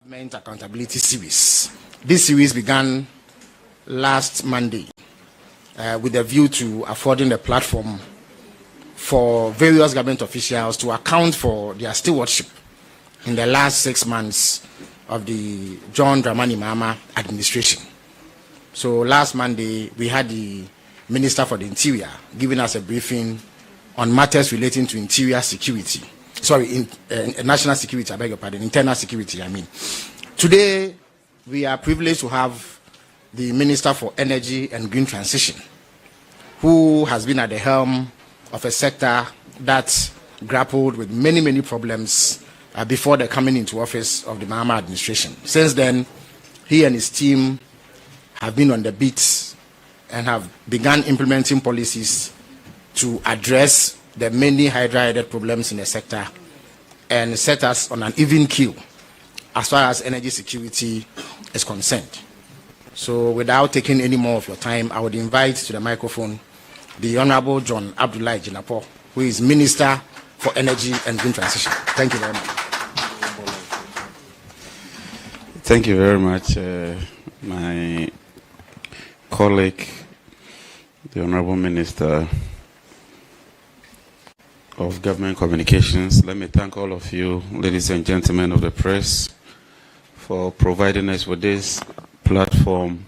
Government Accountability Series. This series began last Monday with a view to affording a platform for various government officials to account for their stewardship in the last 6 months of the John Dramani Mahama administration. So last Monday, we had the Minister for the Interior giving us a briefing on matters relating to interior security. National security, I beg your pardon, internal security, I mean. Today, we are privileged to have the Minister for Energy and Green Transition, who has been at the helm of a sector that grappled with many, many problems before the coming into office of the Mahama administration. Since then, he and his team have been on the beat and have begun implementing policies to address the many hydra-headed problems in the sector and set us on an even keel as far as energy security is concerned. So without taking any more of your time, I would invite to the microphone the Honorable John Abdullahi Jinapor, who is Minister for Energy and Green Transition. Thank you very much. Thank you very much, my colleague, the Honorable Minister of Government Communications. Let me thank all of you, ladies and gentlemen of the press, for providing us with this platform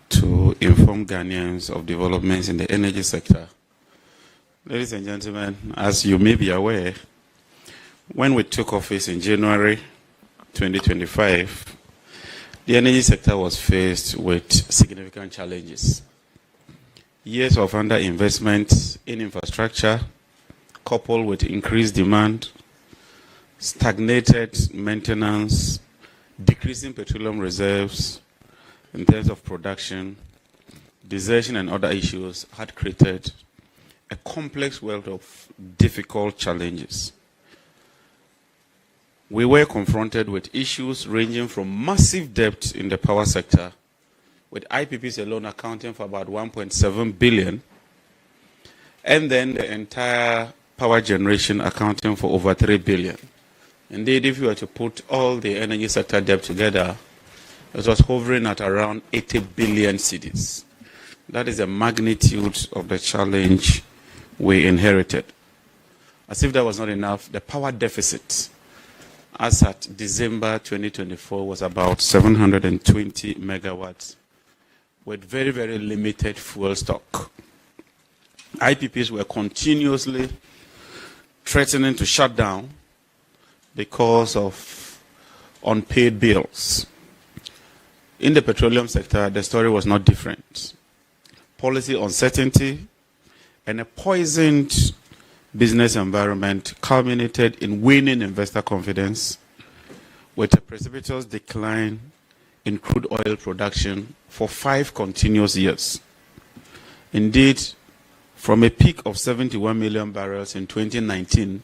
to inform Ghanaians of developments in the energy sector. Ladies and gentlemen, as you may be aware, when we took office in January 2025, the energy sector was faced with significant challenges. Years of underinvestment in infrastructure, coupled with increased demand, stagnated maintenance, decreasing petroleum reserves in terms of production, desertion and other issues had created a complex world of difficult challenges. We were confronted with issues ranging from massive debt in the power sector, with IPPs alone accounting for about 1.7 billion, and then the entire power generation accounting for over 3 billion. Indeed, if you were to put all the energy sector debt together, it was hovering at around 80 billion cedis. That is the magnitude of the challenge we inherited. As if that was not enough, the power deficit, as at December 2024, was about 720 megawatts, with very, very limited fuel stock. IPPs were continuously threatening to shut down because of unpaid bills. In the petroleum sector, the story was not different. Policy uncertainty and a poisoned business environment culminated in waning investor confidence, with a precipitous decline in crude oil production for 5 continuous years. Indeed, from a peak of 71 million barrels in 2019,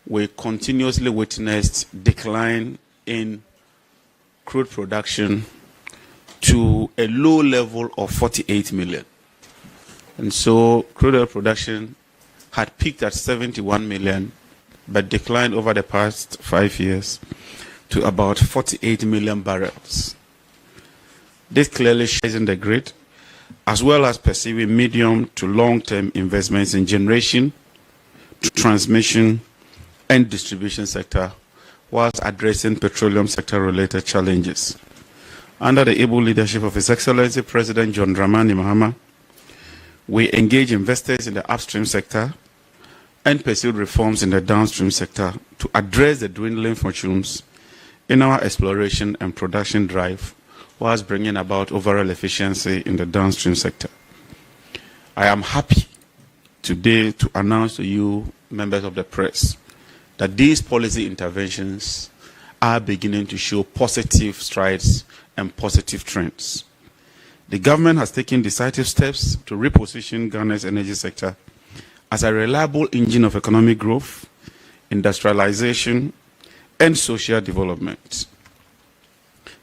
we continuously witnessed decline in crude production to a low level of 48 million. And so crude oil production had peaked at 71 million, but declined over the past 5 years to about 48 million barrels. This clearly shows in the grid, as well as pursuing medium to long-term investments in generation, transmission, and distribution sector, whilst addressing petroleum sector-related challenges. Under the able leadership of His Excellency President John Dramani Mahama, we engage investors in the upstream sector and pursued reforms in the downstream sector to address the dwindling fortunes in our exploration and production drive, whilst bringing about overall efficiency in the downstream sector. I am happy today to announce to you, members of the press, that these policy interventions are beginning to show positive strides and positive trends. The government has taken decisive steps to reposition Ghana's energy sector as a reliable engine of economic growth, industrialization, and social development.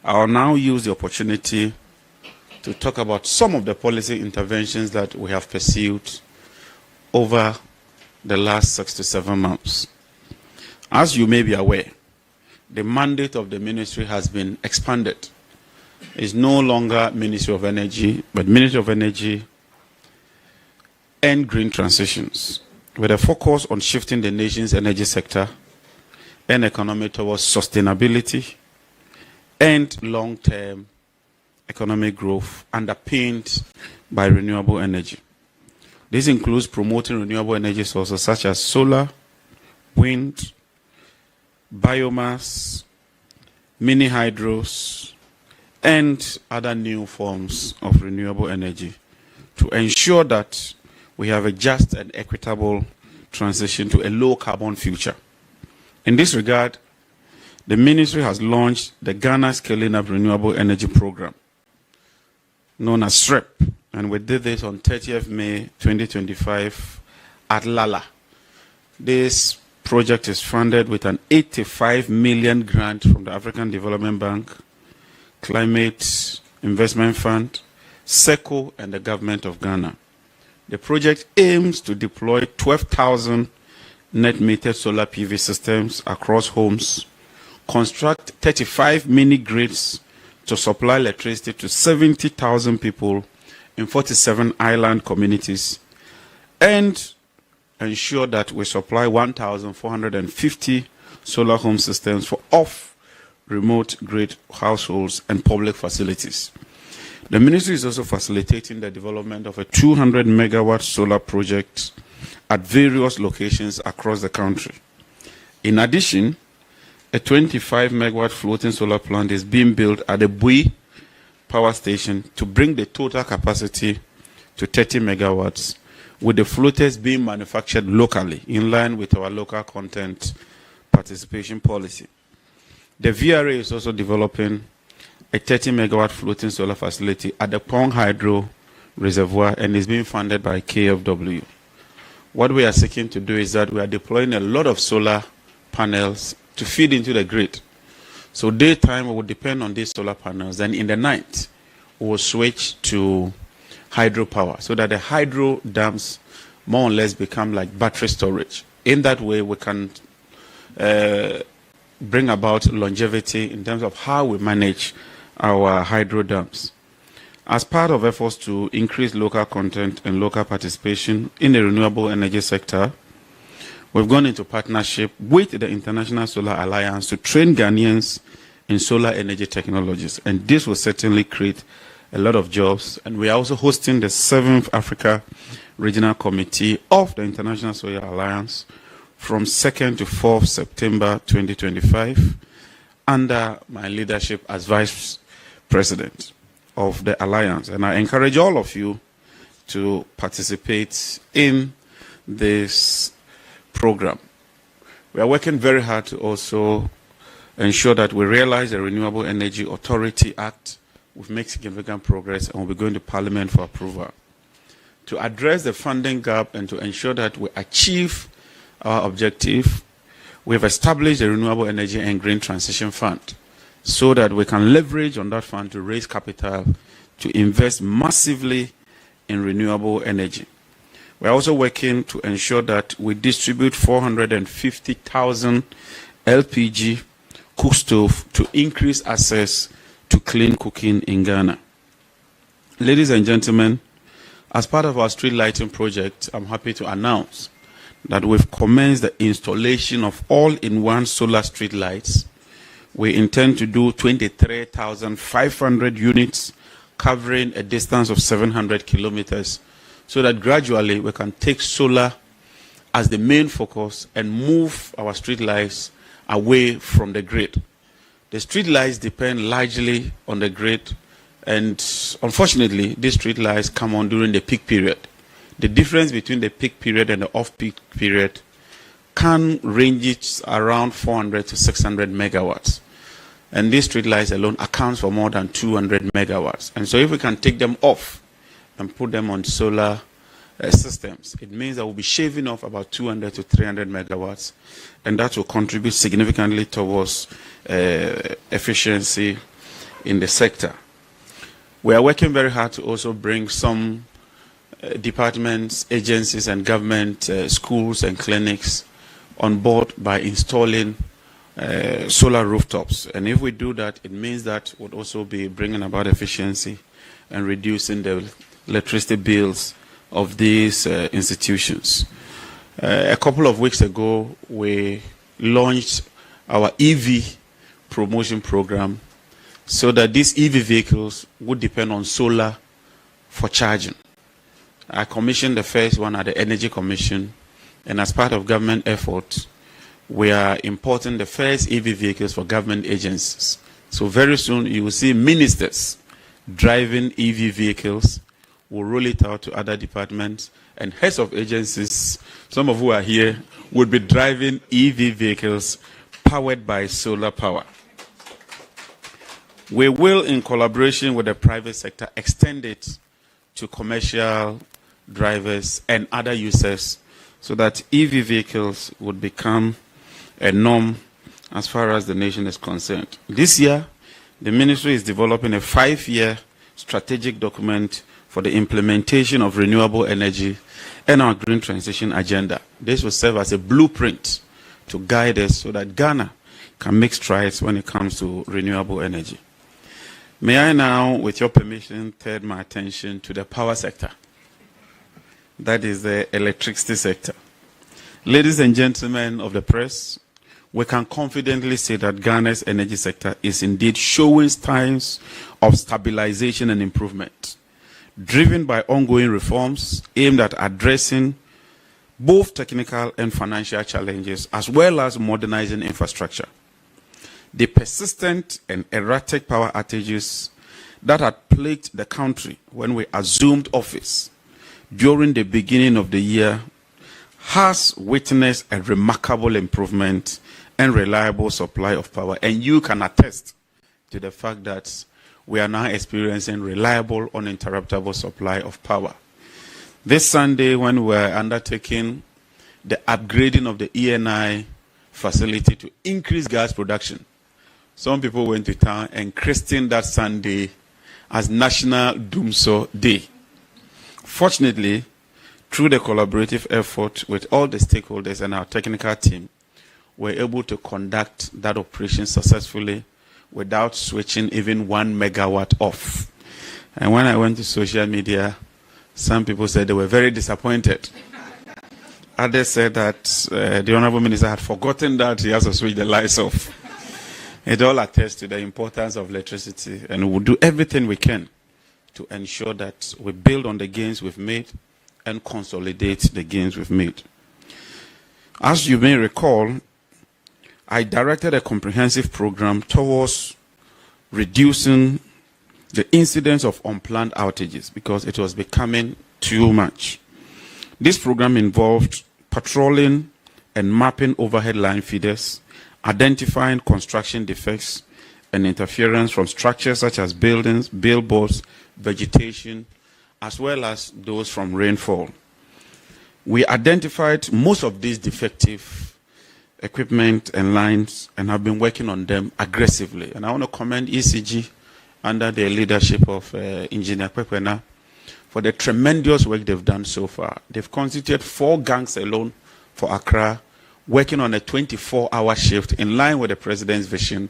I will now use the opportunity to talk about some of the policy interventions that we have pursued over the last 6 to 7 months. As you may be aware, the mandate of the ministry has been expanded. It's no longer Ministry of Energy, but Ministry of Energy and Green Transitions, with a focus on shifting the nation's energy sector and economy towards sustainability and long-term economic growth underpinned by renewable energy. This includes promoting renewable energy sources such as solar, wind, biomass, mini hydros, and other new forms of renewable energy to ensure that we have a just and equitable transition to a low-carbon future. In this regard, the ministry has launched the Ghana Scaling Up Renewable Energy Program, known as SREP, and we did this on 30th May 2025 at Lala. This project is funded with an 85 million grant from the African Development Bank, Climate Investment Fund, SECO, and the Government of Ghana. The project aims to deploy 12,000 net-metered solar PV systems across homes, construct 35 mini-grids to supply electricity to 70,000 people in 47 island communities, and ensure that we supply 1,450 solar home systems for off-remote grid households and public facilities. The ministry is also facilitating the development of a 200 megawatt solar project at various locations across the country. In addition, a 25 megawatt floating solar plant is being built at the Bui power station to bring the total capacity to 30 megawatts, with the floaters being manufactured locally in line with our local content participation policy. The VRA is also developing a 30 megawatt floating solar facility at the Pong Hydro Reservoir and is being funded by KFW. What we are seeking to do is that we are deploying a lot of solar panels to feed into the grid. So daytime we will depend on these solar panels, then in the night we will switch to hydropower so that the hydro dams more or less become like battery storage. In that way we can bring about longevity in terms of how we manage our hydro dams. As part of efforts to increase local content and local participation in the renewable energy sector, we've gone into partnership with the International Solar Alliance to train Ghanaians in solar energy technologies, and this will certainly create a lot of jobs. And we are also hosting the 7th Africa Regional Committee of the International Solar Alliance from 2nd to 4th September 2025 under my leadership as Vice President of the Alliance. And I encourage all of you to participate in this program. We are working very hard to also ensure that we realize the Renewable Energy Authority Act. We've made significant progress and we'll be going to Parliament for approval. To address the funding gap and to ensure that we achieve our objective, we have established the Renewable Energy and Green Transition Fund so that we can leverage on that fund to raise capital to invest massively in renewable energy. We are also working to ensure that we distribute 450,000 LPG cook stove to increase access to clean cooking in Ghana. Ladies and gentlemen, as part of our street lighting project, I'm happy to announce that we've commenced the installation of all-in-one solar street lights. We intend to do 23,500 units covering a distance of 700 kilometers so that gradually we can take solar as the main focus and move our street lights away from the grid. The street lights depend largely on the grid, and unfortunately these street lights come on during the peak period. The difference between the peak period and the off-peak period can range around 400 to 600 megawatts. And these street lights alone accounts for more than 200 megawatts. And so if we can take them off and put them on solar systems, it means that we'll be shaving off about 200 to 300 megawatts, and that will contribute significantly towards efficiency in the sector. We are working very hard to also bring some departments, agencies, and government schools and clinics on board by installing solar rooftops. And if we do that, it means that would also be bringing about efficiency and reducing the electricity bills of these institutions. A couple of weeks ago, we launched our EV promotion program so that these EV vehicles would depend on solar for charging. I commissioned the first one at the Energy Commission, and as part of government efforts, we are importing the first EV vehicles for government agencies. So very soon you will see ministers driving EV vehicles. We'll roll it out to other departments, and heads of agencies, some of who are here, will be driving EV vehicles powered by solar power. We will, in collaboration with the private sector, extend it to commercial drivers and other users so that EV vehicles would become a norm as far as the nation is concerned. This year, the ministry is developing a 5-year strategic document for the implementation of renewable energy and our green transition agenda. This will serve as a blueprint to guide us so that Ghana can make strides when it comes to renewable energy. May I now, with your permission, turn my attention to the power sector. That is the electricity sector. Ladies and gentlemen of the press, we can confidently say that Ghana's energy sector is indeed showing signs of stabilization and improvement, driven by ongoing reforms aimed at addressing both technical and financial challenges, as well as modernizing infrastructure. The persistent and erratic power outages that had plagued the country when we assumed office during the beginning of the year has witnessed a remarkable improvement and reliable supply of power. And you can attest to the fact that we are now experiencing reliable, uninterruptible supply of power. This Sunday, when we were undertaking the upgrading of the ENI facility to increase gas production, some people went to town and christened that Sunday as National Doomso Day. Fortunately, through the collaborative effort with all the stakeholders and our technical team, we were able to conduct that operation successfully without switching even 1 megawatt off. And when I went to social media, some people said they were very disappointed. Others said that the Honorable Minister had forgotten that he has to switch the lights off. It all attests to the importance of electricity, and we will do everything we can to ensure that we build on the gains we've made and consolidate the gains we've made. As you may recall, I directed a comprehensive program towards reducing the incidence of unplanned outages because it was becoming too much. This program involved patrolling and mapping overhead line feeders, identifying construction defects and interference from structures such as buildings, billboards, vegetation, as well as those from rainfall. We identified most of these defective equipment and lines and have been working on them aggressively. And I want to commend ECG under the leadership of Engineer Kwekwenah for the tremendous work they've done so far. They've constituted 4 gangs alone for Accra, working on a 24-hour shift in line with the President's vision.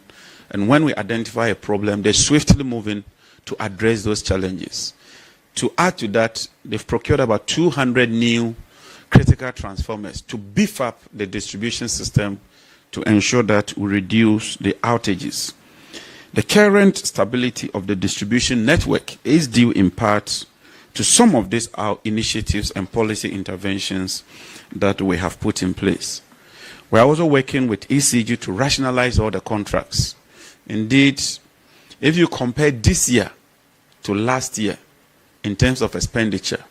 And when we identify a problem, they're swiftly moving to address those challenges. To add to that, they've procured about 200 new critical transformers to beef up the distribution system to ensure that we reduce the outages. The current stability of the distribution network is due in part to some of these initiatives and policy interventions that we have put in place. We are also working with ECG to rationalize all the contracts. Indeed, if you compare this year to last year in terms of expenditure,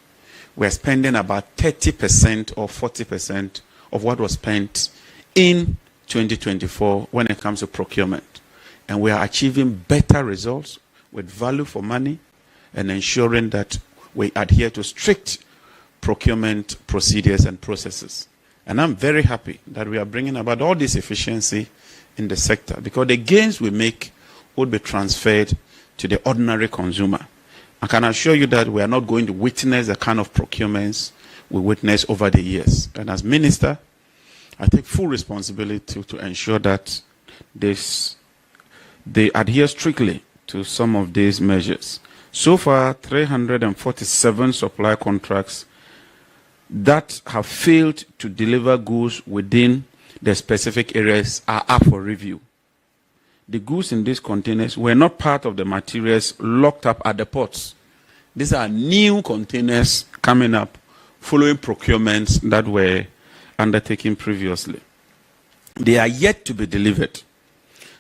we are spending about 30% or 40% of what was spent in 2024 when it comes to procurement. And we are achieving better results with value for money and ensuring that we adhere to strict procurement procedures and processes. And I'm very happy that we are bringing about all this efficiency in the sector because the gains we make would be transferred to the ordinary consumer. I can assure you that we are not going to witness the kind of procurements we witnessed over the years. And as minister, I take full responsibility to ensure that they adhere strictly to some of these measures. So far, 347 supply contracts that have failed to deliver goods within the specific areas are up for review. The goods in these containers were not part of the materials locked up at the ports. These are new containers coming up following procurements that were undertaken previously. They are yet to be delivered.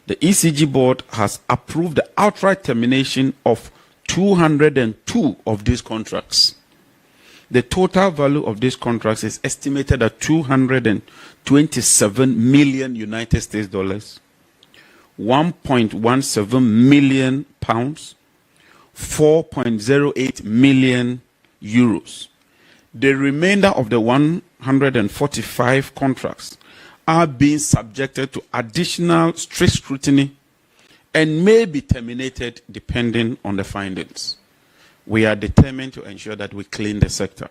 The ECG board has approved the outright termination of 202 of these contracts. The total value of these contracts is estimated at 227 million United States dollars, 1.17 million pounds, 4.08 million euros. The remainder of the 145 contracts are being subjected to additional strict scrutiny and may be terminated depending on the findings. We are determined to ensure that we clean the sector.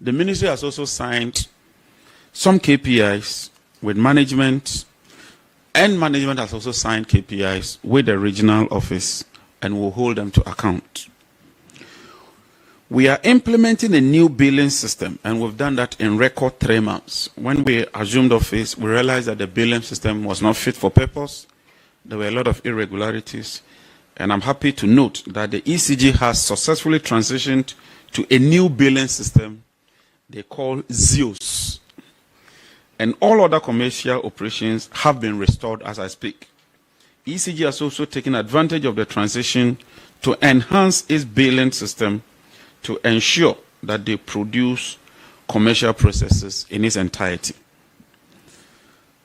The ministry has also signed some KPIs with management, and management has also signed KPIs with the regional office and will hold them to account. We are implementing a new billing system, and we've done that in record 3 months. When we assumed office, we realized that the billing system was not fit for purpose. There were a lot of irregularities, and I'm happy to note that the ECG has successfully transitioned to a new billing system they call ZEUS. And all other commercial operations have been restored as I speak. ECG has also taken advantage of the transition to enhance its billing system to ensure that they produce commercial processes in its entirety.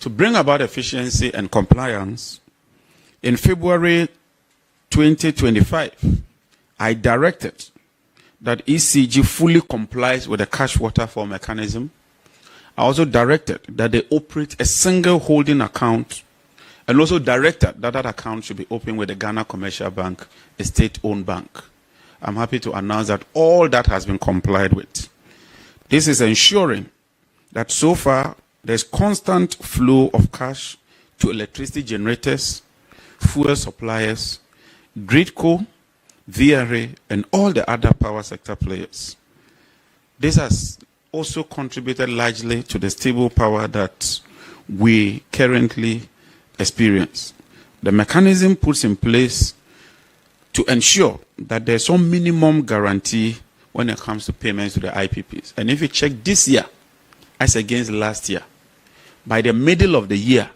To bring about efficiency and compliance, in February 2025, I directed that ECG fully complies with the cash waterfall mechanism. I also directed that they operate a single holding account, and also directed that that account should be opened with the Ghana Commercial Bank, a state-owned bank. I'm happy to announce that all that has been complied with. This is ensuring that so far there's constant flow of cash to electricity generators, fuel suppliers, Gridco, VRA, and all the other power sector players. This has also contributed largely to the stable power that we currently experience. The mechanism puts in place to ensure that there's some minimum guarantee when it comes to payments to the IPPs. And if you check this year as against last year, by the middle of the year,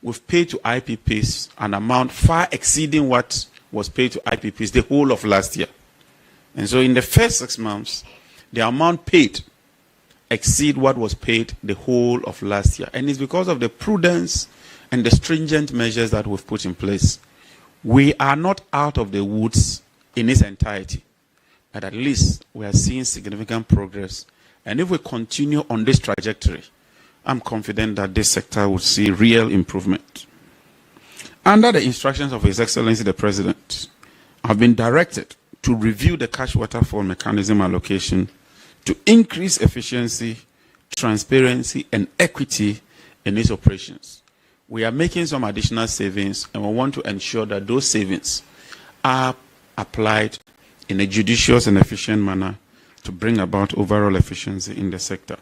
we've paid to IPPs an amount far exceeding what was paid to IPPs the whole of last year. And so in the first 6 months, the amount paid exceed what was paid the whole of last year. And it's because of the prudence and the stringent measures that we've put in place. We are not out of the woods in its entirety, but at least we are seeing significant progress. And if we continue on this trajectory, I'm confident that this sector will see real improvement. Under the instructions of His Excellency the President, I've been directed to review the cash waterfall mechanism allocation to increase efficiency, transparency, and equity in its operations. We are making some additional savings, and we want to ensure that those savings are applied in a judicious and efficient manner to bring about overall efficiency in the sector.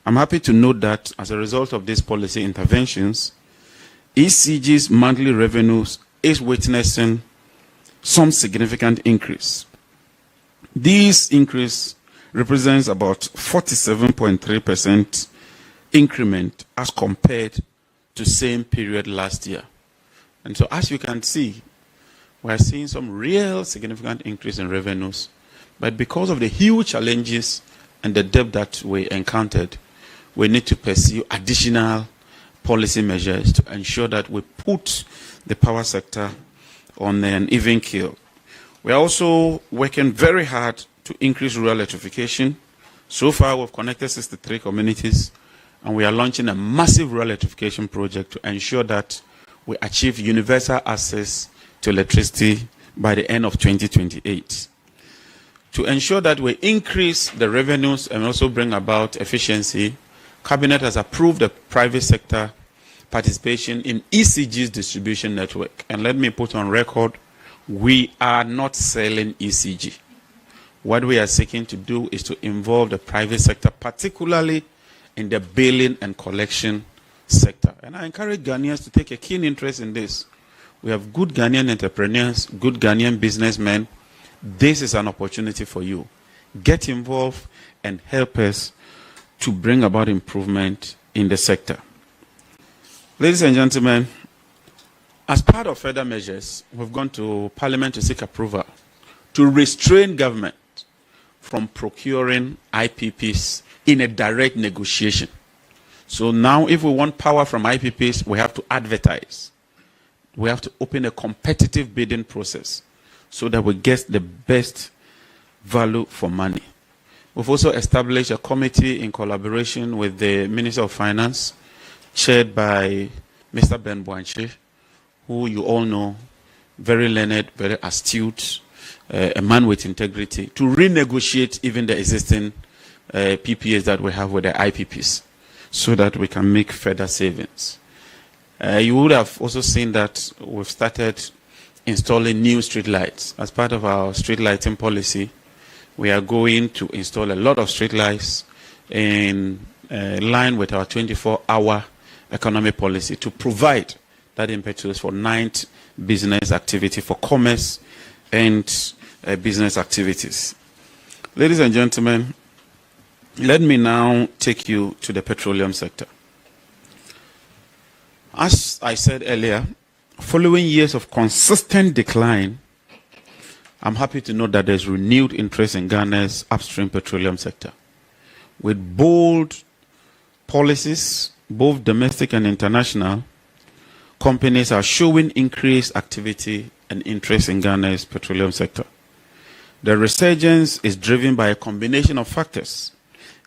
I'm happy to note that as a result of these policy interventions, ECG's monthly revenues is witnessing some significant increase. This increase represents about 47.3% increment as compared to same period last year. And so as you can see, we're seeing some real significant increase in revenues, but because of the huge challenges and the debt that we encountered, we need to pursue additional policy measures to ensure that we put the power sector on an even keel. We are also working very hard to increase rural electrification. So far, we've connected 63 communities, and we are launching a massive rural electrification project to ensure that we achieve universal access to electricity by the end of 2028. To ensure that we increase the revenues and also bring about efficiency, Cabinet has approved the private sector participation in ECG's distribution network. And let me put on record, we are not selling ECG. What we are seeking to do is to involve the private sector, particularly in the billing and collection sector. And I encourage Ghanaians to take a keen interest in this. We have good Ghanaian entrepreneurs, good Ghanaian businessmen. This is an opportunity for you. Get involved and help us to bring about improvement in the sector. Ladies and gentlemen, as part of further measures, we've gone to Parliament to seek approval to restrain government from procuring IPPs in a direct negotiation. So now if we want power from IPPs, we have to advertise. We have to open a competitive bidding process so that we get the best value for money. We've also established a committee in collaboration with the Minister of Finance, chaired by Mr. Ben Bwanche, who you all know, very learned, very astute, a man with integrity, to renegotiate even the existing PPAs that we have with the IPPs so that we can make further savings. You would have also seen that we've started installing new street lights. As part of our street lighting policy, we are going to install a lot of street lights in line with our 24-hour economic policy to provide that impetus for night business activity, for commerce and business activities. Ladies and gentlemen, let me now take you to the petroleum sector. As I said earlier, following years of consistent decline, I'm happy to note that there's renewed interest in Ghana's upstream petroleum sector. With bold policies, both domestic and international, companies are showing increased activity and interest in Ghana's petroleum sector. The resurgence is driven by a combination of factors,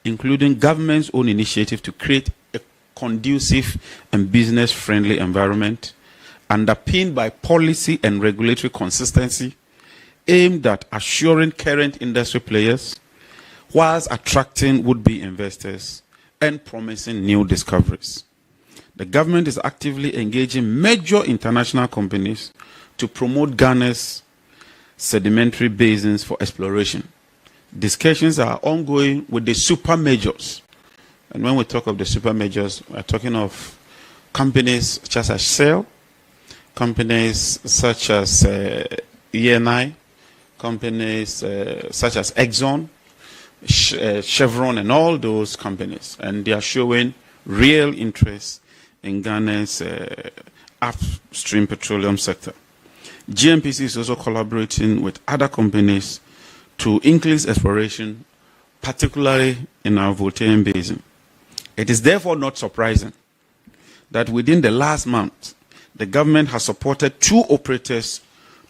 including government's own initiative to create a conducive and business-friendly environment, underpinned by policy and regulatory consistency, aimed at assuring current industry players, whilst attracting would-be investors and promising new discoveries. The government is actively engaging major international companies to promote Ghana's sedimentary basins for exploration. Discussions are ongoing with the super majors. And when we talk of the super majors, we're talking of companies such as Shell, companies such as ENI, companies such as Exxon, Chevron, and all those companies. And they are showing real interest in Ghana's upstream petroleum sector. GNPC is also collaborating with other companies to increase exploration, particularly in our Voltairean Basin. It is therefore not surprising that within the last month, the government has supported 2 operators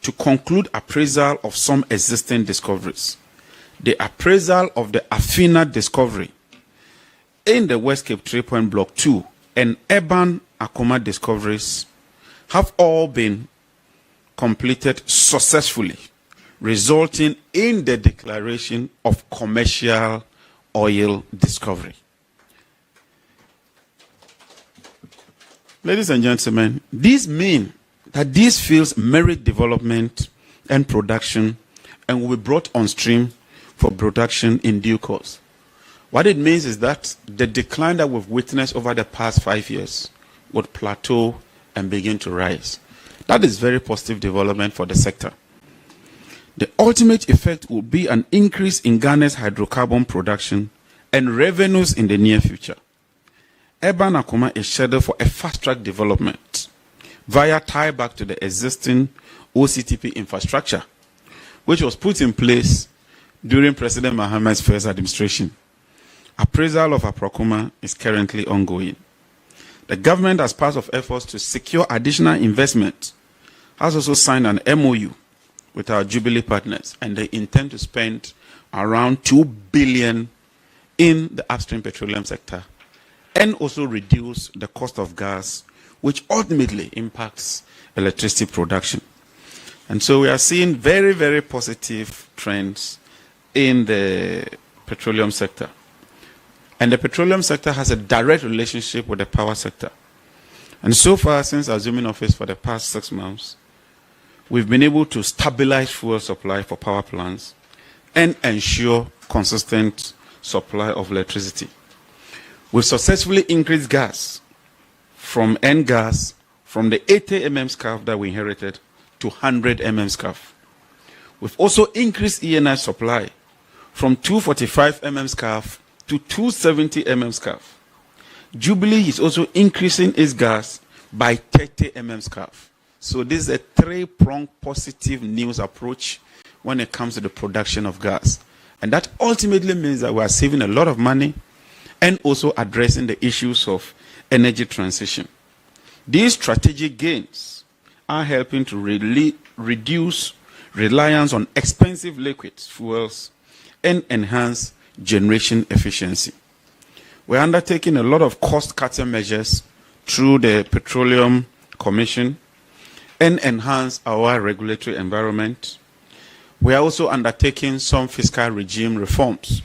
to conclude appraisal of some existing discoveries. The appraisal of the Afina discovery in the West Cape 3-Point Block 2 and Urban Akoma discoveries have all been completed successfully, resulting in the declaration of commercial oil discovery. Ladies and gentlemen, these mean that these fields merit development and production and will be brought on stream for production in due course. What it means is that the decline that we've witnessed over the past 5 years would plateau and begin to rise. That is very positive development for the sector. The ultimate effect will be an increase in Ghana's hydrocarbon production and revenues in the near future. Urban Akoma is scheduled for a fast-track development via tie-back to the existing OCTP infrastructure, which was put in place during President Mahamad's first administration. Appraisal of Akoma is currently ongoing. The government, as part of efforts to secure additional investment, has also signed an MOU with our Jubilee partners, and they intend to spend around 2 billion in the upstream petroleum sector and also reduce the cost of gas, which ultimately impacts electricity production. And so we are seeing very, very positive trends in the petroleum sector. And the petroleum sector has a direct relationship with the power sector. And so far, since assuming office for the past 6 months, we've been able to stabilize fuel supply for power plants and ensure consistent supply of electricity. We've successfully increased gas from the 80 mm SCAF that we inherited to 100 mm SCAF. We've also increased ENI supply from 245 mm SCAF to 270 mm SCAF. Jubilee is also increasing its gas by 30 mm SCAF. So this is a 3-pronged positive news approach when it comes to the production of gas. And that ultimately means that we are saving a lot of money and also addressing the issues of energy transition. These strategic gains are helping to reduce reliance on expensive liquid fuels and enhance generation efficiency. We're undertaking a lot of cost-cutting measures through the Petroleum Commission and enhance our regulatory environment. We are also undertaking some fiscal regime reforms.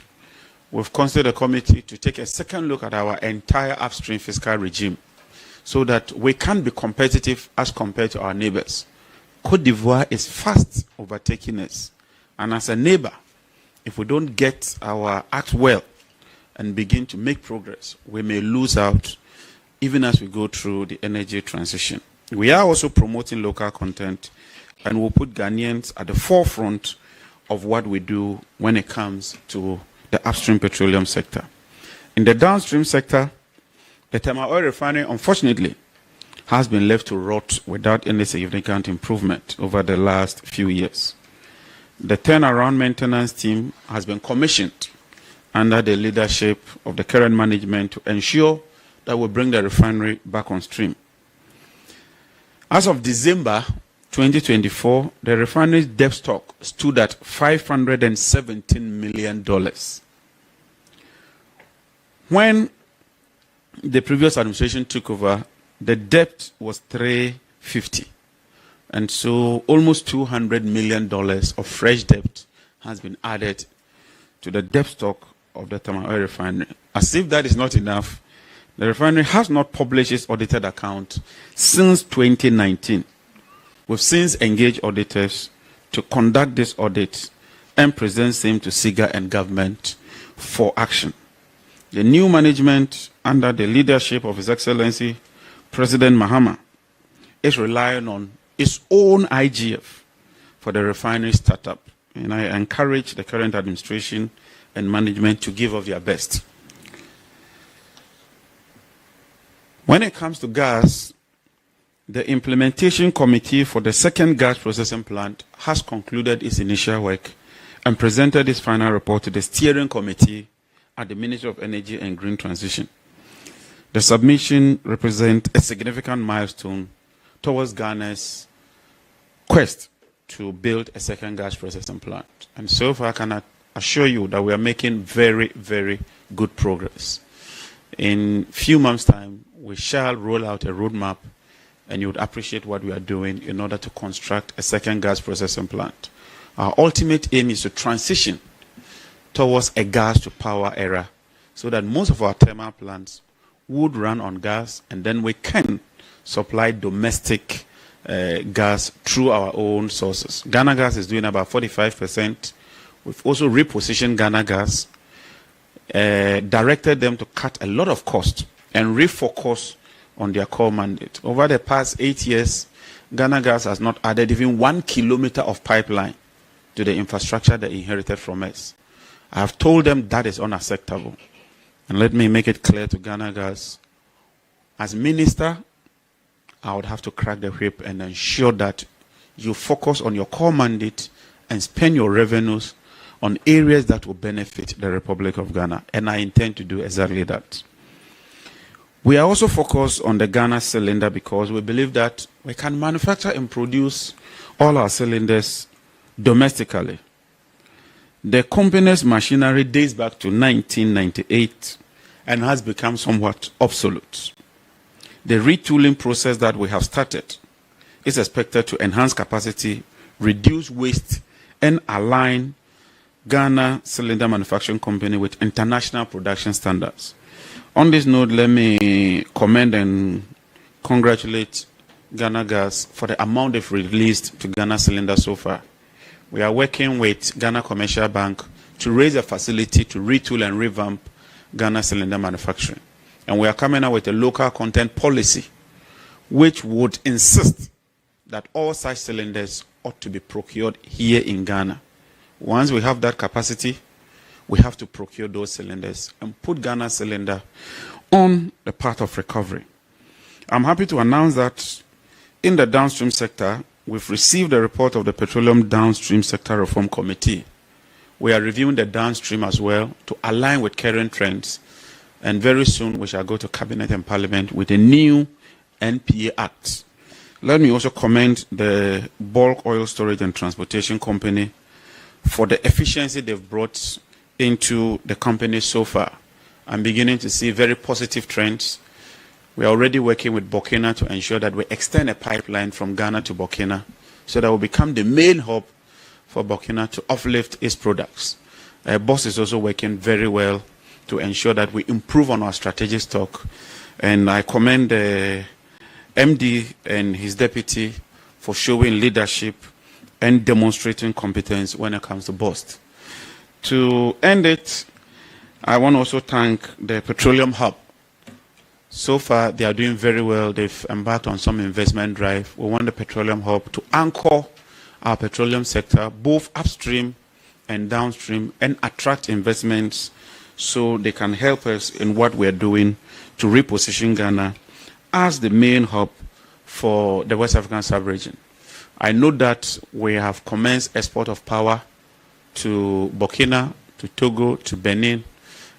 We've constituted a committee to take a second look at our entire upstream fiscal regime so that we can be competitive as compared to our neighbors. Côte d'Ivoire is fast overtaking us. And as a neighbor, if we don't get our act well and begin to make progress, we may lose out even as we go through the energy transition. We are also promoting local content, and we'll put Ghanaians at the forefront of what we do when it comes to the upstream petroleum sector. In the downstream sector, the Tema Oil Refinery, unfortunately, has been left to rot without any significant improvement over the last few years. The turnaround maintenance team has been commissioned under the leadership of the current management to ensure that we bring the refinery back on stream. As of December 2024, the refinery's debt stock stood at $517 million. When the previous administration took over, the debt was $350 million. And so almost $200 million of fresh debt has been added to the debt stock of the Tema Oil Refinery. As if that is not enough, the refinery has not published its audited account since 2019. We've since engaged auditors to conduct this audit and present same to SIGA and government for action. The new management, under the leadership of His Excellency President Mahama, is relying on its own IGF for the refinery startup. And I encourage the current administration and management to give of their best. When it comes to gas, the implementation committee for the second gas processing plant has concluded its initial work and presented its final report to the steering committee at the Ministry of Energy and Green Transition. The submission represents a significant milestone towards Ghana's quest to build a second gas processing plant. And so far, I can assure you that we are making very, very good progress. In a few months' time, we shall roll out a roadmap, and you would appreciate what we are doing in order to construct a second gas processing plant. Our ultimate aim is to transition towards a gas-to-power era so that most of our thermal plants would run on gas, and then we can supply domestic gas through our own sources. Ghana Gas is doing about 45%. We've also repositioned Ghana Gas, directed them to cut a lot of cost and refocus on their core mandate. Over the past 8 years, Ghana Gas has not added even 1 kilometer of pipeline to the infrastructure they inherited from us. I have told them that is unacceptable. And let me make it clear to Ghana Gas, as minister, I would have to crack the whip and ensure that you focus on your core mandate and spend your revenues on areas that will benefit the Republic of Ghana. And I intend to do exactly that. We are also focused on the Ghana cylinder because we believe that we can manufacture and produce all our cylinders domestically. The company's machinery dates back to 1998 and has become somewhat obsolete. The retooling process that we have started is expected to enhance capacity, reduce waste, and align Ghana Cylinder Manufacturing Company with international production standards. On this note, let me commend and congratulate Ghana Gas for the amount they've released to Ghana Cylinder so far. We are working with Ghana Commercial Bank to raise a facility to retool and revamp Ghana Cylinder manufacturing. And we are coming out with a local content policy which would insist that all such cylinders ought to be procured here in Ghana. Once we have that capacity, we have to procure those cylinders and put Ghana Cylinder on the path of recovery. I'm happy to announce that in the downstream sector, we've received a report of the Petroleum Downstream Sector Reform Committee. We are reviewing the downstream as well to align with current trends. And very soon we shall go to Cabinet and Parliament with a new NPA Act. Let me also commend the Bulk Oil Storage and Transportation Company for the efficiency they've brought into the company so far. I'm beginning to see very positive trends. We are already working with Burkina to ensure that we extend a pipeline from Ghana to Burkina so that we become the main hub for Burkina to uplift its products. BOSS is also working very well to ensure that we improve on our strategic stock. And I commend the MD and his deputy for showing leadership and demonstrating competence when it comes to BOSS. To end it, I want to also thank the Petroleum Hub. So far, they are doing very well. They've embarked on some investment drive. We want the Petroleum Hub to anchor our petroleum sector, both upstream and downstream, and attract investments so they can help us in what we're doing to reposition Ghana as the main hub for the West African sub-region. I know that we have commenced export of power to Burkina, to Togo, to Benin,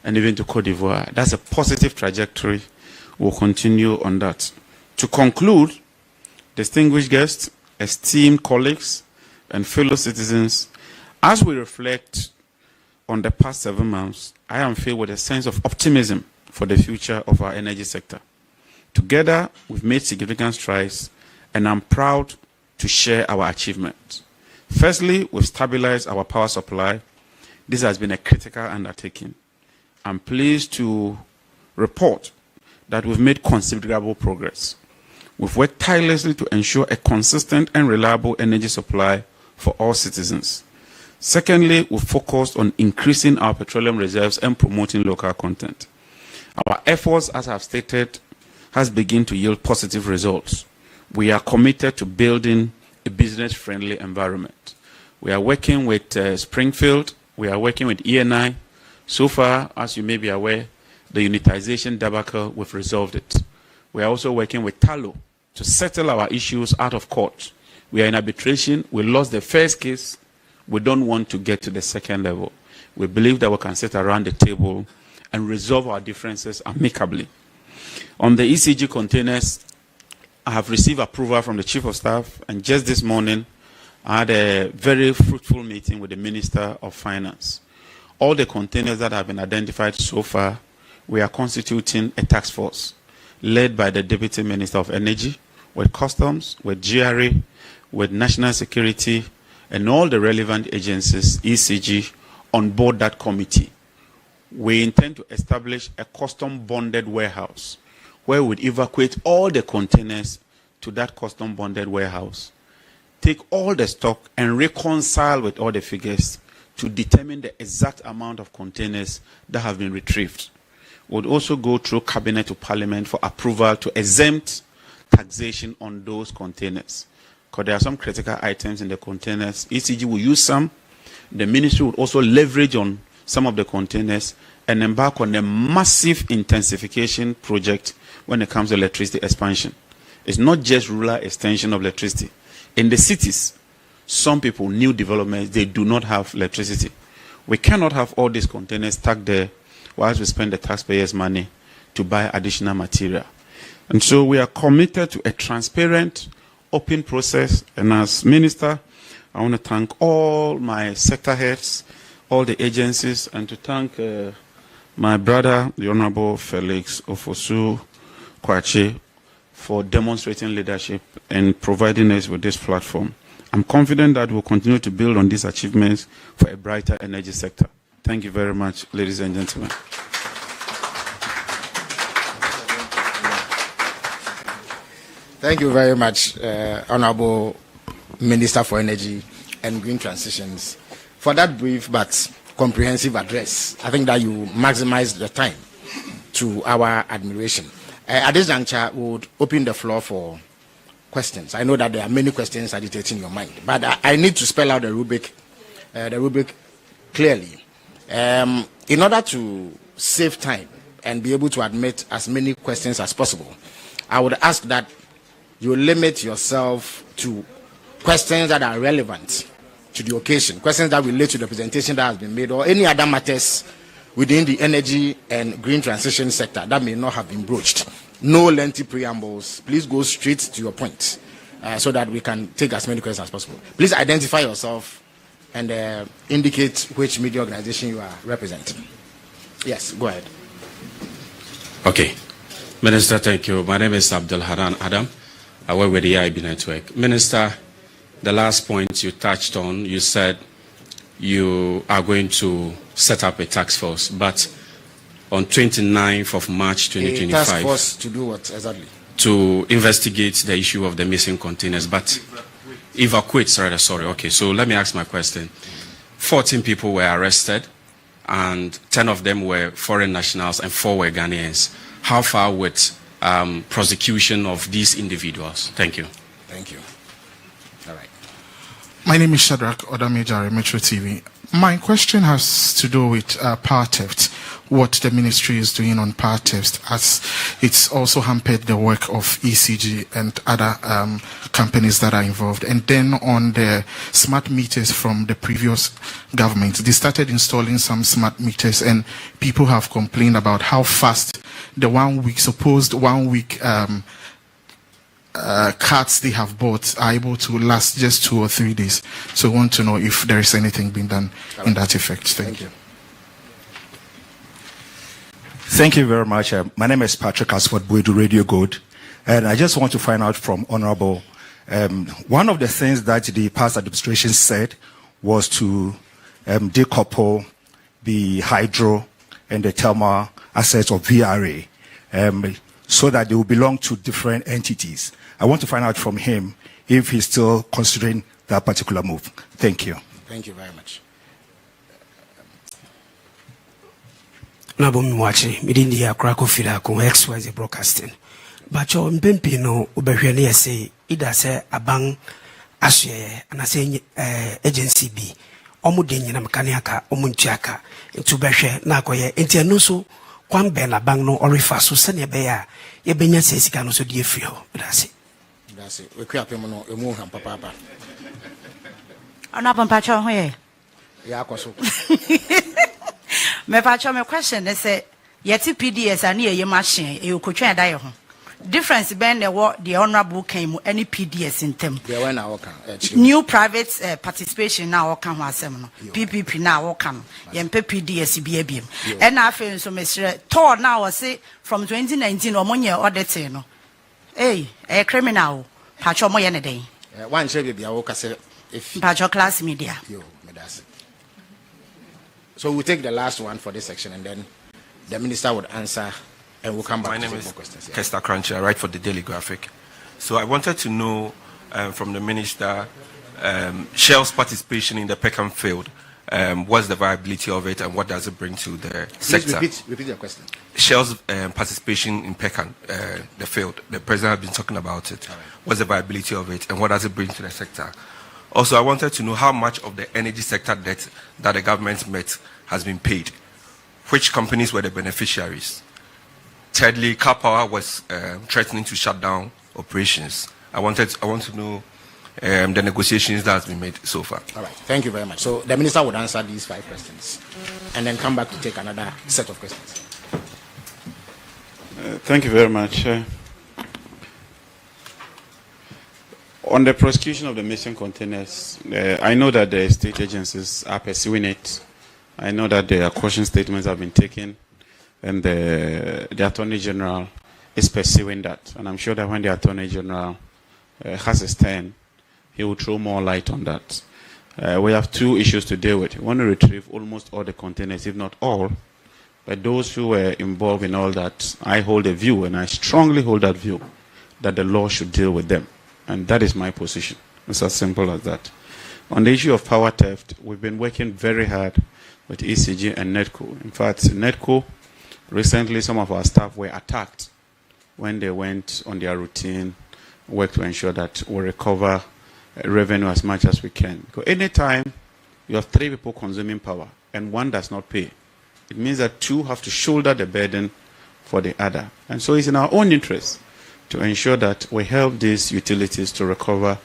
and even to Cote d'Ivoire. That's a positive trajectory. We'll continue on that. To conclude, distinguished guests, esteemed colleagues, and fellow citizens, as we reflect on the past 7 months, I am filled with a sense of optimism for the future of our energy sector. Together, we've made significant strides, and I'm proud to share our achievements. Firstly, we've stabilized our power supply. This has been a critical undertaking. I'm pleased to report that we've made considerable progress. We've worked tirelessly to ensure a consistent and reliable energy supply for all citizens. Secondly, we've focused on increasing our petroleum reserves and promoting local content. Our efforts, as I've stated, has begun to yield positive results. We are committed to building a business-friendly environment. We are working with Springfield. We are working with ENI. So far, as you may be aware, the unitization debacle, we've resolved it. We are also working with Talo to settle our issues out of court. We are in arbitration. We lost the first case. We don't want to get to the second level. We believe that we can sit around the table and resolve our differences amicably. On the ECG containers, I have received approval from the Chief of Staff, and just this morning, I had a very fruitful meeting with the Minister of Finance. All the containers that have been identified so far, we are constituting a task force led by the Deputy Minister of Energy, with Customs, with GRA, with National Security, and all the relevant agencies, ECG, on board that committee. We intend to establish a custom-bonded warehouse where we would evacuate all the containers to that custom-bonded warehouse, take all the stock and reconcile with all the figures to determine the exact amount of containers that have been retrieved. Would also go through Cabinet to Parliament for approval to exempt taxation on those containers. Because there are some critical items in the containers. ECG will use some. The ministry would also leverage on some of the containers and embark on a massive intensification project when it comes to electricity expansion. It's not just rural extension of electricity. In the cities, some people, new developments, they do not have electricity. We cannot have all these containers stuck there whilst we spend the taxpayers' money to buy additional material. And so we are committed to a transparent, open process. And as Minister, I want to thank all my sector heads, all the agencies, and to thank my brother, the Honorable Felix Ofosu Kwache, for demonstrating leadership and providing us with this platform. I'm confident that we'll continue to build on these achievements for a brighter energy sector. Thank you very much, ladies and gentlemen. Thank you very much, Honorable Minister for Energy and Green Transitions, for that brief but comprehensive address. I think that you maximized the time to our admiration. At this juncture, we would open the floor for questions. I know that there are many questions agitating your mind, but I need to spell out the rubric clearly. In order to save time and be able to admit as many questions as possible, I would ask that you limit yourself to questions that are relevant to the occasion, questions that relate to the presentation that has been made, or any other matters within the energy and green transition sector that may not have been broached. No lengthy preambles. Please go straight to your point so that we can take as many questions as possible. Please identify yourself and indicate which media organization you are representing. Yes, go ahead. Okay. Minister, thank you. My name is Abdul Haran Adam. I work with the IB Network. Minister, the last point you touched on, you said you are going to set up a task force, but on 29th of March 2025... A task force to do what exactly? To investigate the issue of the missing containers, but evacuate, sorry. Okay, so let me ask my question. 14 people were arrested, and 10 of them were foreign nationals, and 4 were Ghanaians. How far with prosecution of these individuals? Thank you. Thank you. All right. My name is Shadrach Odamejare, Metro TV. My question has to do with power theft, what the ministry is doing on power theft, as it's also hampered the work of ECG and other companies that are involved. And then on the smart meters from the previous government, they started installing some smart meters, and people have complained about how fast the supposed 1 week cards they have bought are able to last just 2 or 3 days. So I want to know if there is anything being done in that effect. Thank you. Thank you very much. My name is Patrick Asford Buedu, Radio Gold. And I just want to find out from Honorable, one of the things that the past administration said was to decouple the hydro and the thermal assets of VRA so that they will belong to different entities. I want to find out from him if he's still considering that particular move. Thank you. Thank you very much. Nabo mwachi midindi ya krako fila ko XYZ broadcasting. Bacho mpempi no ubehwele yese ida se abang asye anase agency bi omu denye na mekaniaka omu ntiaka ntu behwe na akoye enti anu so kwan be na bang no orifa so sene be ya ye benya se sika no so die free ho that's it we kwa pemo no emu ham papa ana pampa cho ho ye ya akoso me pa cho me question is say yeti PDS ani ye machine e okotwa da ye ho difference ben the what the honorable came any PDS in them new private participation now can ho asem no PPP now can yempe PDS bi abiem and na afen so mesre tour now say from 2019 omonye auditing no a criminal pacho mo ye ne den one share bia wo kase if pacho class media yo me das. So we'll take the last one for this section and then the minister would answer and we'll come back. My name is Kester Crunchy. I write for the Daily Graphic. So I wanted to know from the minister, Shell's participation in the Peckham field. What's the viability of it and what does it bring to the sector? Repeat your question. Shell's participation in Peckham, the field. The president has been talking about it. Right. What's the viability of it and what does it bring to the sector? Also, I wanted to know how much of the energy sector debt that the government met has been paid. Which companies were the beneficiaries? Thirdly, Car Power was threatening to shut down operations. I want to know the negotiations that has been made so far. All right, thank you very much. So the minister would answer these 5 questions and then come back to take another set of questions. Thank you very much. On the prosecution of the missing containers, I know that the state agencies are pursuing it. I know that there are caution statements have been taken, and the Attorney General is pursuing that. And I'm sure that when the Attorney General has his turn, he will throw more light on that. We have 2 issues to deal with. We want to retrieve almost all the containers, if not all. But those who were involved in all that, I hold a view, and I strongly hold that view, that the law should deal with them. And that is my position. It's as simple as that. On the issue of power theft, we've been working very hard with ECG and NETCO. In fact, NETCO, recently some of our staff were attacked when they went on their routine work to ensure that we recover revenue as much as we can. Because anytime you have 3 people consuming power and one does not pay, it means that 2 have to shoulder the burden for the other. And so it's in our own interest to ensure that we help these utilities to recover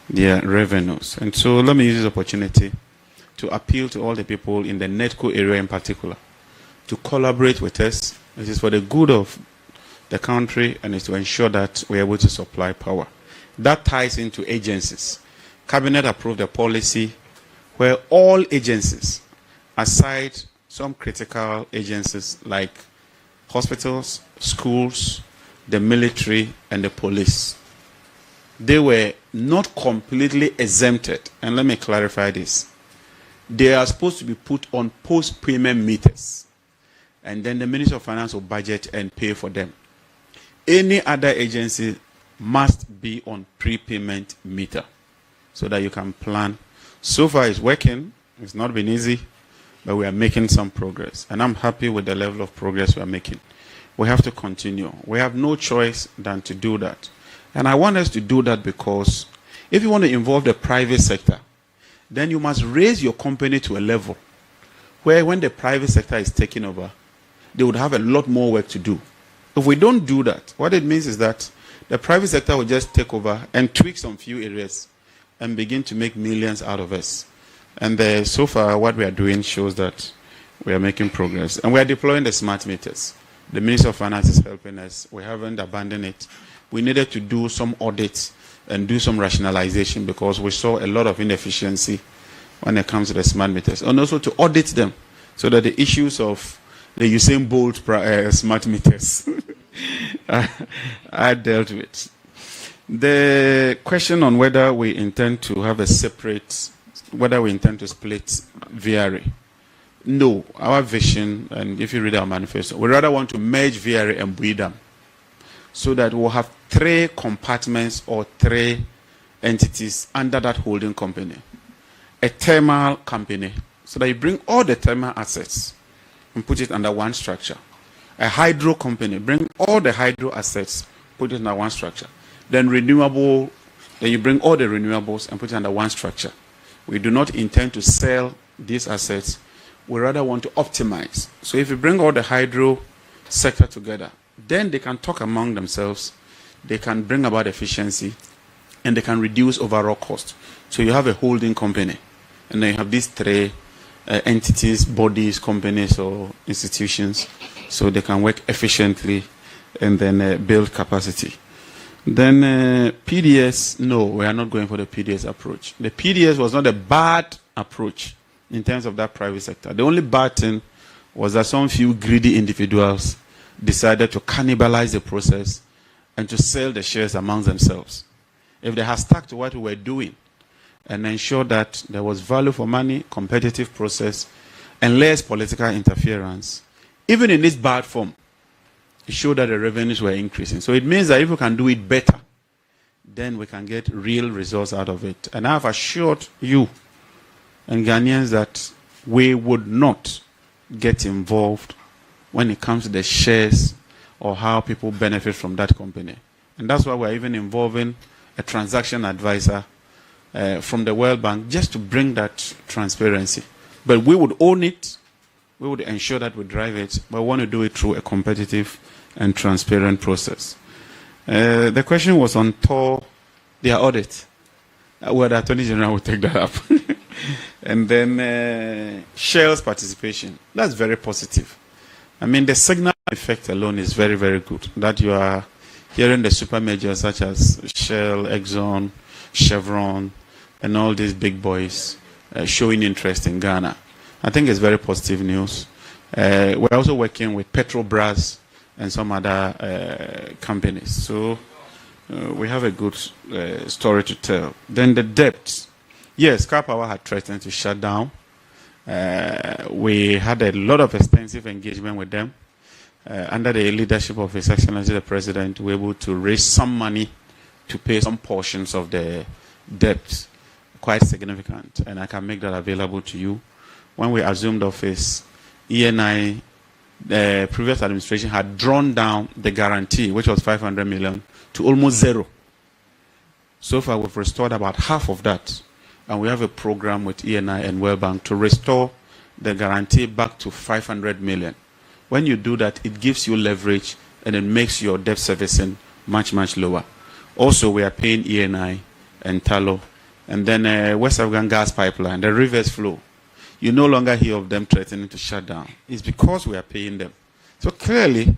their revenues. And so let me use this opportunity to appeal to all the people in the NETCO area in particular to collaborate with us. It is for the good of the country and is to ensure that we're able to supply power. That ties into agencies. Cabinet approved a policy where all agencies, aside some critical agencies like hospitals, schools, the military, and the police, they were not completely exempted. And let me clarify this. They are supposed to be put on post-payment meters. And then the Ministry of Finance will budget and pay for them. Any other agency must be on prepayment meter so that you can plan. So far it's working. It's not been easy, but we are making some progress. And I'm happy with the level of progress we are making. We have to continue. We have no choice than to do that. And I want us to do that because if you want to involve the private sector, then you must raise your company to a level where when the private sector is taking over, they would have a lot more work to do. If we don't do that, what it means is that the private sector will just take over and tweak some few areas and begin to make millions out of us. And so far, what we are doing shows that we are making progress. And we are deploying the smart meters. The Minister of Finance is helping us. We haven't abandoned it. We needed to do some audits and do some rationalization because we saw a lot of inefficiency when it comes to the smart meters. And also to audit them so that the issues of the Usain Bolt smart meters are dealt with. The question on whether we intend to have a separate, whether we intend to split VRA. No, our vision, and if you read our manifesto, we rather want to merge VRA and Buidam so that we'll have 3 compartments or 3 entities under that holding company. A thermal company, so that you bring all the thermal assets and put it under one structure. A hydro company, bring all the hydro assets, put it under one structure. Then renewable, then you bring all the renewables and put it under one structure. We do not intend to sell these assets. We rather want to optimize. So if you bring all the hydro sector together, then they can talk among themselves, they can bring about efficiency, and they can reduce overall cost. So you have a holding company, and then you have these 3 entities, bodies, companies, or institutions, so they can work efficiently and then build capacity. Then PDS, no, we are not going for the PDS approach. The PDS was not a bad approach in terms of that private sector. The only bad thing was that some few greedy individuals decided to cannibalize the process and to sell the shares amongst themselves. If they had stuck to what we were doing and ensure that there was value for money, competitive process, and less political interference, even in this bad form, it showed that the revenues were increasing. So it means that if we can do it better, then we can get real results out of it. And I have assured you and Ghanaians that we would not get involved when it comes to the shares or how people benefit from that company. And that's why we're even involving a transaction advisor from the World Bank just to bring that transparency. But we would own it, we would ensure that we drive it, but we want to do it through a competitive and transparent process. The question was on TOR, their audit. Well, the Attorney General will take that up. And then Shell's participation. That's very positive. I mean, the signal effect alone is very, very good. That you are hearing the super majors such as Shell, Exxon, Chevron, and all these big boys showing interest in Ghana. I think it's very positive news. We're also working with Petrobras and some other companies. So we have a good story to tell. Then the debt. Yes, Car Power had threatened to shut down. We had a lot of extensive engagement with them. under the leadership of His Excellency the President, we're able to raise some money to pay some portions of the debt, quite significant, and I can make that available to you. When we assumed office, ENI, the previous administration had drawn down the guarantee, which was 500 million, to almost zero. So far, we've restored about half of that, and we have a program with ENI and World Bank to restore the guarantee back to 500 million. When you do that, it gives you leverage, and it makes your debt servicing much, much lower. Also, we are paying ENI and Talo, and then West African gas pipeline, the reverse flow. You no longer hear of them threatening to shut down. It's because we are paying them. So clearly,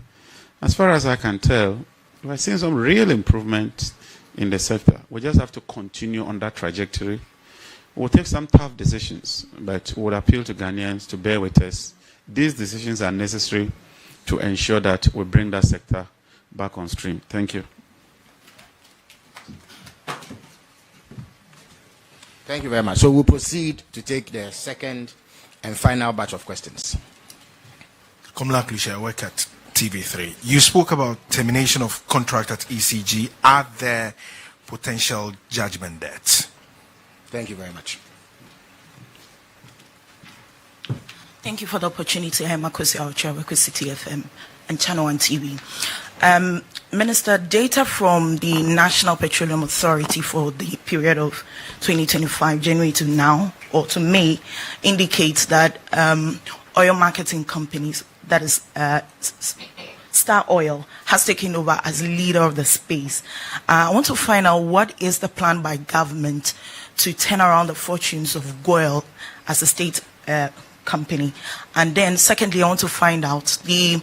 as far as I can tell, we're seeing some real improvement in the sector. We just have to continue on that trajectory. We'll take some tough decisions, but we would appeal to Ghanaians to bear with us. These decisions are necessary to ensure that we bring that sector back on stream. Thank you. Thank you very much. So we'll proceed to take the second and final batch of questions. Komla Klisha, I work at TV3. You spoke about termination of contract at ECG. Are there potential judgment debts? Thank you very much. Thank you for the opportunity. I'm Makosi Aucha, I work with City FM and Channel 1 TV. Minister, data from the National Petroleum Authority for the period of 2025, January to now, or to May, indicates that oil marketing companies, that is Star Oil, has taken over as leader of the space. I want to find out what is the plan by government to turn around the fortunes of GOIL as a state company. And then secondly, I want to find out the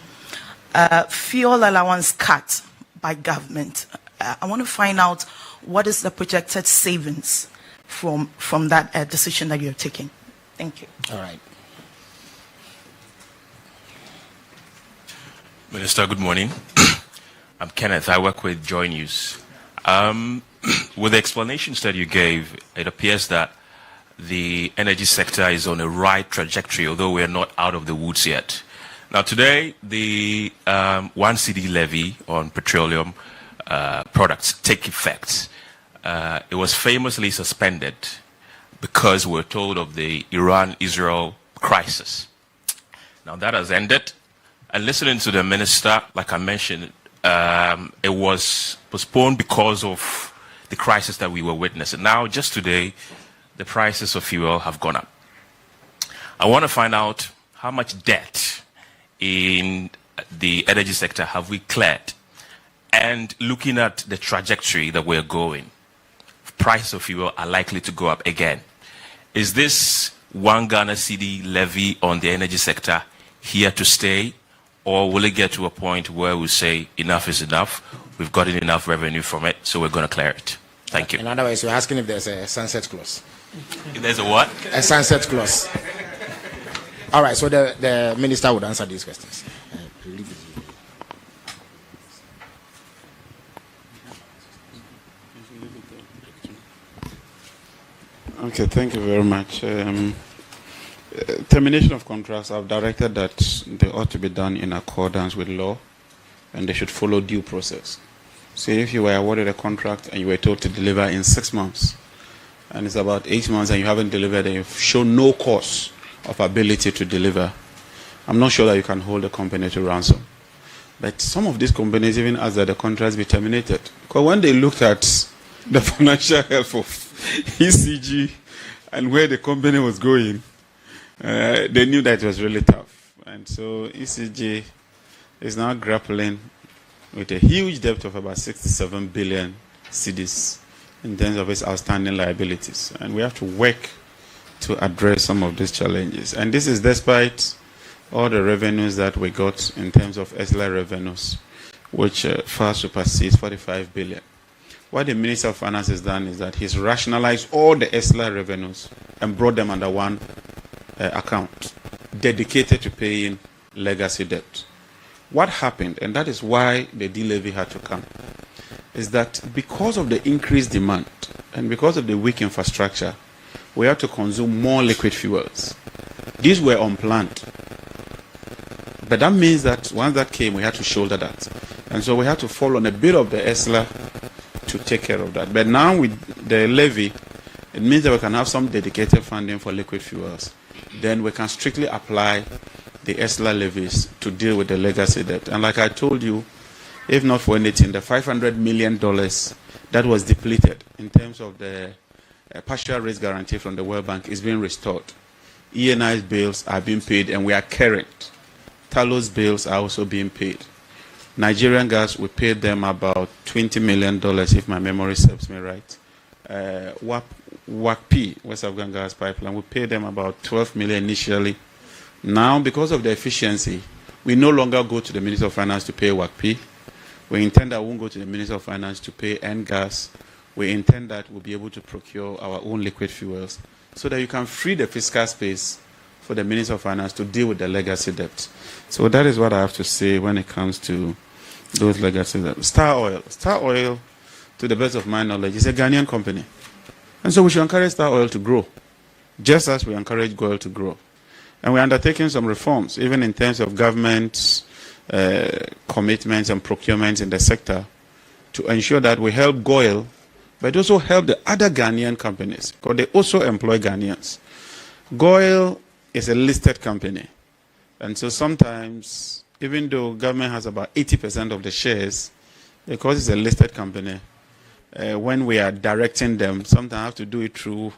fuel allowance cut by government. I want to find out what is the projected savings from that decision that you're taking. Thank you. All right. Minister, good morning. I'm Kenneth. I work with Joy News. With the explanations that you gave, it appears that the energy sector is on a right trajectory, although we're not out of the woods yet. Now, today, the 1 cedi levy on petroleum products take effect. It was famously suspended because we're told of the Iran-Israel crisis. Now, that has ended. And listening to the minister, like I mentioned, it was postponed because of the crisis that we were witnessing. Now, just today, the prices of fuel have gone up. I want to find out how much debt in the energy sector have we cleared? And looking at the trajectory that we're going, price of fuel are likely to go up again. Is this 1 Ghana cedi levy on the energy sector here to stay? Or will it get to a point where we say enough is enough, we've gotten enough revenue from it, so we're going to clear it? Thank you. In other words, you're asking if there's a sunset clause. If there's a what? A sunset clause. All right, so the minister would answer these questions. Okay, thank you very much. Termination of contracts, I've directed that they ought to be done in accordance with law, and they should follow due process. So if you were awarded a contract and you were told to deliver in 6 months, and it's about 8 months and you haven't delivered and you've shown no cause of ability to deliver, I'm not sure that you can hold the company to ransom. But some of these companies even asked that the contracts be terminated. Because when they looked at the financial health of ECG and where the company was going, they knew that it was really tough. And so ECG is now grappling with a huge debt of about 67 billion cedis in terms of its outstanding liabilities. And we have to work to address some of these challenges. And this is despite all the revenues that we got in terms of ESLA revenues, which far supersedes 45 billion. What the Minister of Finance has done is that he's rationalized all the ESLA revenues and brought them under one account dedicated to paying legacy debt. What happened, and that is why the de-levy had to come, is that because of the increased demand and because of the weak infrastructure, we had to consume more liquid fuels. These were unplanned. But that means that once that came, we had to shoulder that. And so we had to fall on a bit of the ESLA to take care of that. But now with the levy, it means that we can have some dedicated funding for liquid fuels. Then we can strictly apply the ESLA levies to deal with the legacy debt. And like I told you, if not for anything, the $500 million that was depleted in terms of the partial risk guarantee from the World Bank is being restored. ENI's bills are being paid and we are current. Talos bills are also being paid. Nigerian Gas, we paid them about $20 million, if my memory serves me right. WACP, West African Gas Pipeline, we paid them about $12 million initially. Now, because of the efficiency, we no longer go to the Minister of Finance to pay WACP. We intend that we won't go to the Minister of Finance to pay NGAS. We intend that we'll be able to procure our own liquid fuels so that you can free the fiscal space for the Minister of Finance to deal with the legacy debt. So that is what I have to say when it comes to those legacy debts. Star Oil, to the best of my knowledge, is a Ghanaian company. And so we should encourage Star Oil to grow, just as we encourage GOIL to grow. And we're undertaking some reforms, even in terms of government commitments and procurements in the sector, to ensure that we help GOIL, but also help the other Ghanaian companies, because they also employ Ghanaians. GOIL is a listed company. And so sometimes, even though government has about 80% of the shares, because it's a listed company, when we are directing them, sometimes I have to do it through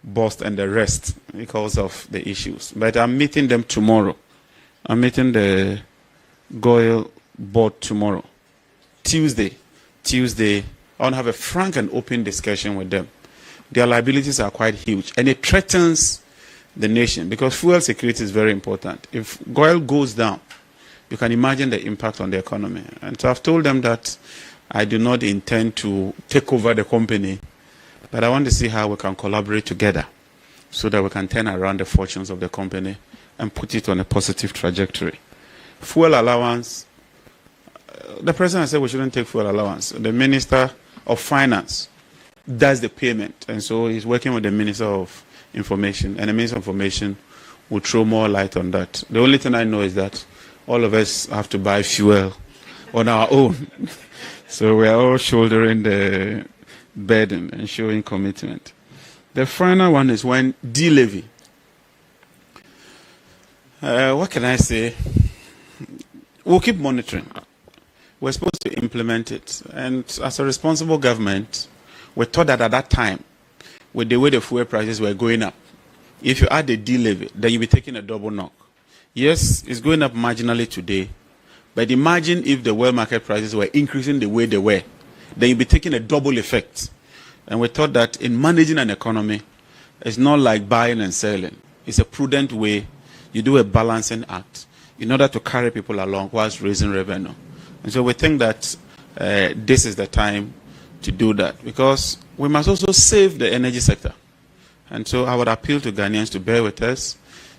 BOST and the rest because of the issues. But I'm meeting them tomorrow. I'm meeting the GOIL board tomorrow. Tuesday, I want to have a frank and open discussion with them. Their liabilities are quite huge, and it threatens the nation because fuel security is very important. If GOIL goes down, you can imagine the impact on the economy. And so I've told them that I do not intend to take over the company, but I want to see how we can collaborate together so that we can turn around the fortunes of the company and put it on a positive trajectory. Fuel allowance, the president said we shouldn't take fuel allowance. The Minister of Finance does the payment, and so he's working with the Minister of Information, and the Minister of Information will throw more light on that. The only thing I know is that all of us have to buy fuel on our own. So we are all shouldering the burden and showing commitment. The final one is when de-levy. What can I say? We'll keep monitoring. We're supposed to implement it. And as a responsible government, we thought that at that time, with the way the fuel prices were going up, if you add the de-levy, then you'll be taking a double knock. Yes, it's going up marginally today, but imagine if the world market prices were increasing the way they were, then you'll be taking a double effect. And we thought that in managing an economy, it's not like buying and selling. It's a prudent way. You do a balancing act in order to carry people along whilst raising revenue. And so we think that this is the time to do that, because we must also save the energy sector. And so I would appeal to Ghanaians to bear with us.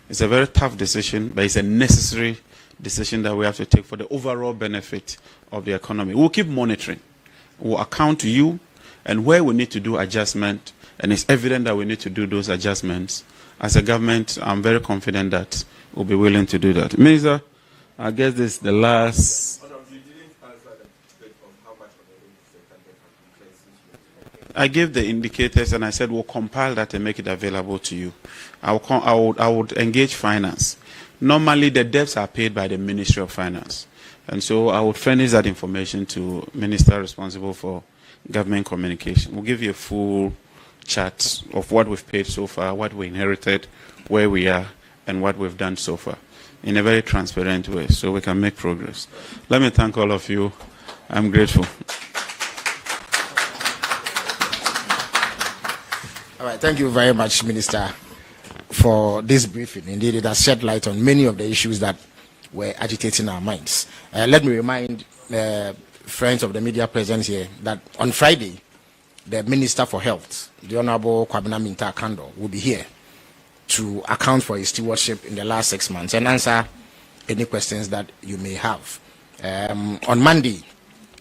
It's a very tough decision, but it's a necessary decision that we have to take for the overall benefit of the economy. We'll keep monitoring. We'll account to you, and where we need to do adjustment, and it's evident that we need to do those adjustments, as a government, I'm very confident that we'll be willing to do that. Minister, I guess this is the last. I gave the indicators and I said we'll compile that and make it available to you. I would engage finance. Normally the debts are paid by the Ministry of Finance. And so I would furnish that information to Minister responsible for government communication. We'll give you a full chart of what we've paid so far, what we inherited, where we are, and what we've done so far in a very transparent way so we can make progress. Let me thank all of you. I'm grateful. All right, thank you very much, Minister, for this briefing. Indeed, it has shed light on many of the issues that were agitating our minds. Let me remind friends of the media present here that on Friday, the Minister for Health, the Honorable Kwabena Minta Kando, will be here to account for his stewardship in the last 6 months and answer any questions that you may have. On Monday,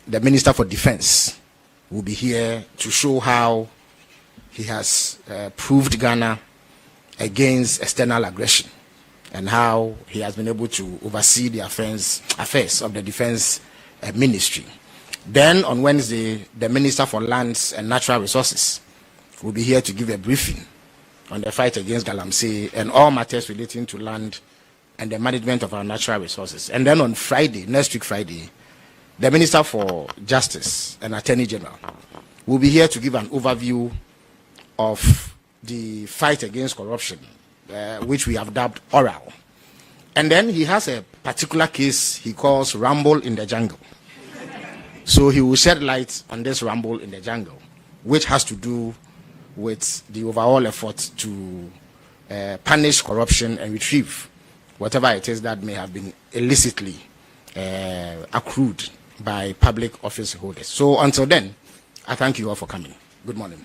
the Minister for Defense will be here to show how he has proved Ghana against external aggression. and how he has been able to oversee the affairs of the Defense Ministry. Then on Wednesday, the Minister for Lands and Natural Resources will be here to give a briefing on the fight against galamsey and all matters relating to land and the management of our natural resources. And then on Friday, next week Friday, the Minister for Justice and Attorney General will be here to give an overview of the fight against corruption, which we have dubbed oral. And then he has a particular case he calls Rumble in the Jungle. So he will shed light on this Rumble in the Jungle, which has to do with the overall effort to punish corruption and retrieve whatever it is that may have been illicitly accrued by public office holders. So until then, I thank you all for coming. Good morning.